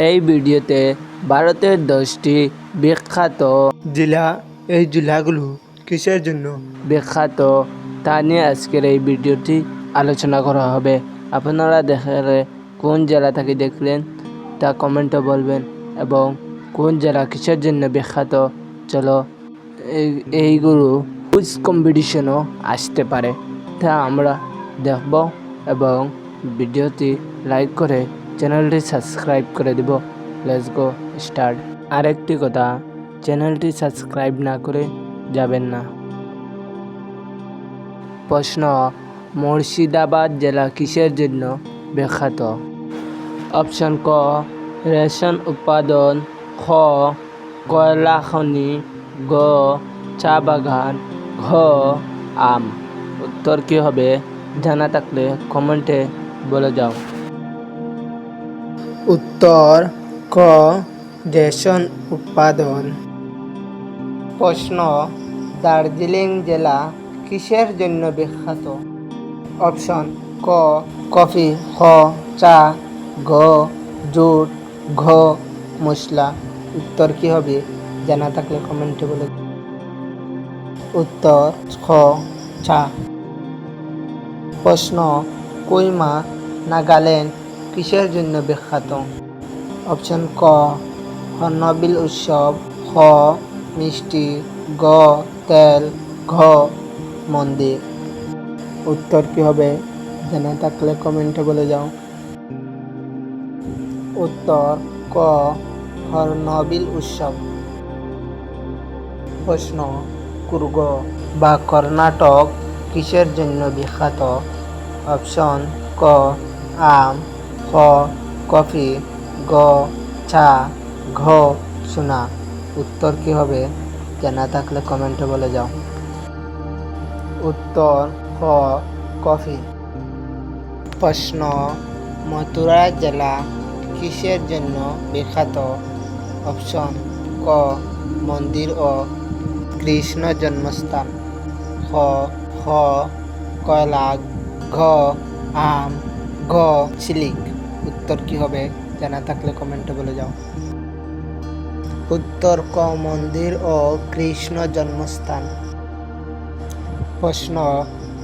এই ভিডিওতে ভারতের 10টি বিখ্যাত জেলা। এই জেলাগুলো কিসের জন্য বিখ্যাত তা নিয়ে আজকের এই ভিডিওটি আলোচনা করা হবে। আপনারা দেখলে কোন জেলা থেকে দেখলেন তা কমেন্টে বলবেন এবং কোন জেলা কিসের জন্য বিখ্যাত। চলো এইগুলো কুইজ কম্পিটিশনও আসতে পারে তা আমরা দেখব এবং ভিডিওটি লাইক করে চ্যানেলটি সাবস্ক্রাইব করে দিব। Let's go start. আরেকটি কথা, চ্যানেলটি সাবস্ক্রাইব না করে যাবেন না। প্রশ্ন, মুর্শিদাবাদ জেলা কিসের জন্য বিখ্যাত? অপশন ক, রেশম উৎপাদন, খ, কয়লা খনি, গ, চা বাগান, ঘ, আম। উত্তর কি হবে জানা থাকলে কমেন্টে বলে যাও। উত্তর ক, রেশম উৎপাদন। প্রশ্ন, দার্জিলিং জেলা কিসের জন্য বিখ্যাত? অপশন ক, কফি, খ, চা, ঘ, জুট, ঘ, মশলা। উত্তর কি হবে জানা থাকলে কমেন্টে বলে। উত্তর খ, চা। প্রশ্ন, কোহিমা নাগাল্যান্ড কিসের জন্য বিখ্যাত? অপশন ক, হর্নবিল উৎসব, খ, মিষ্টি, গ, তেল, ঘ, মন্দির। উত্তর কি হবে জানা থাকলে কমেন্টে বলে যাও। উত্তর ক, হর্নবিল উৎসব। প্রশ্ন, কুর্গ বা কর্ণাটক কিসের জন্য বিখ্যাত? অপশন ক, আম, খ, কফি, গ, চা, ঘ, সোনা। উত্তর কি হবে জানা থাকলে কমেন্টে বলে যাও। উত্তর খ, কফি। প্রশ্ন, মথুরা জেলা কিসের জন্য বিখ্যাত? অপশন ক, মন্দির ও কৃষ্ণ জন্মস্থান, খ, কয়লা, ঘ, আম, ঘ, সিল্ক। উত্তর কি হবে জানা থাকলে কমেন্টে বলে যাও। উত্তর ক, মন্দির ও কৃষ্ণ জন্মস্থান। প্রশ্ন,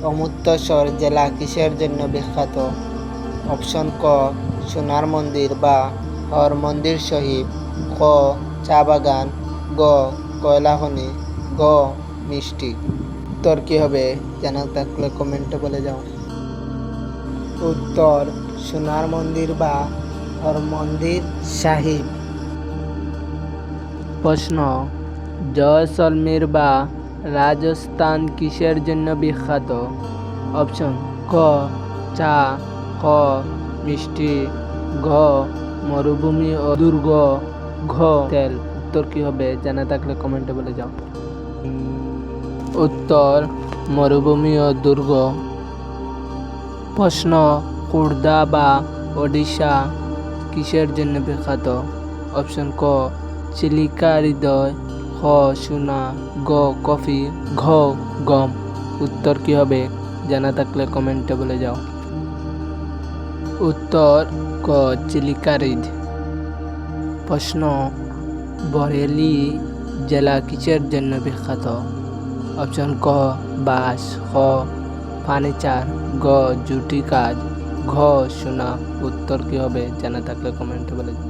অমৃতসর জেলা কিসের জন্য বিখ্যাত? অপশন ক, সোনার মন্দির বা হরমন্দির শহীদ, খ, চা বাগান, গ, কয়লা খনি, গ, মিষ্টি। উত্তর কি হবে জানা থাকলে কমেন্টে বলে যাও। উত্তর সোনার মন্দির বা হরমন্দির সাহিব। প্রশ্ন, জয়সলমের বা রাজস্থান কিসের জন্য বিখ্যাত? অপশন ক, চা, খ, মিষ্টি, ঘ, মরুভূমি ও দুর্গ, ঘ, তেল। উত্তর কি হবে জানা থাকলে কমেন্টে বলে যাও। উত্তর মরুভূমি ও দুর্গ। প্রশ্ন, খুর্দা বা ওড়িশা কিসের জন্য বিখ্যাত? অপশন ক, চিলিকা হৃদয়, খ, সোনা, গ, কফি, ঘ, গম। উত্তর কি হবে জানা থাকলে কমেন্টে বলে যাও। উত্তর ক, চিলিকা হৃদয়। প্রশ্ন, বরেলি জেলা কিসের জন্য বিখ্যাত? অপশন ক, বাঁশ, খ, ফার্নিচার, গ, জুটি কাজ, ঘ, সোনা। উত্তর কি হবে জানা থাকলে কমেন্টে বলে যাও।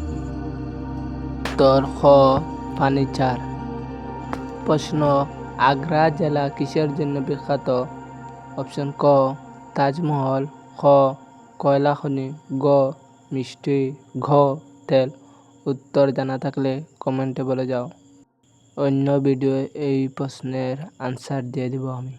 উত্তর খ, ফার্নিচার। প্রশ্ন, আগ্রা জেলা কিসের জন্য বিখ্যাত? অপশন ক, তাজমহল, খ, কয়লা খনি, গ, মিষ্টি, ঘ, তেল। উত্তর জানা থাকলে কমেন্টে বলে যাও। অন্য ভিডিও এই প্রশ্নের আনসার দিয়ে দিব আমি।